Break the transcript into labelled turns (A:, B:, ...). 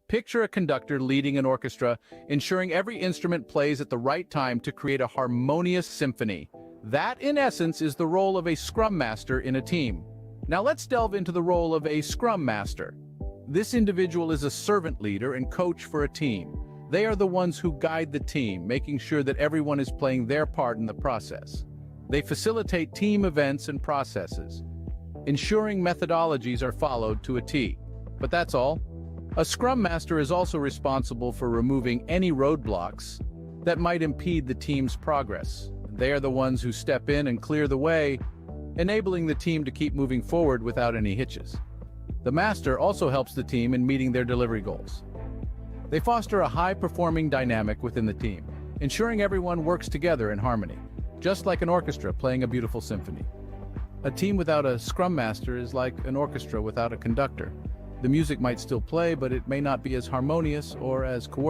A: Picture a conductor leading an orchestra, ensuring every instrument plays at the right time to create a harmonious symphony. That, in essence, is the role of a Scrum Master in a team. Now let's delve into the role of a Scrum Master. This individual is a servant leader and coach for a team. They are the ones who guide the team, making sure that everyone is playing their part in the process. They facilitate team events and processes, ensuring methodologies are followed to a T. But that's all. A Scrum Master is also responsible for removing any roadblocks that might impede the team's progress. They are the ones who step in and clear the way, enabling the team to keep moving forward without any hitches. The Master also helps the team in meeting their delivery goals. They foster a high-performing dynamic within the team, ensuring everyone works together in harmony, just like an orchestra playing a beautiful symphony. A team without a Scrum Master is like an orchestra without a conductor. The music might still play, but it may not be as harmonious or as coordinated.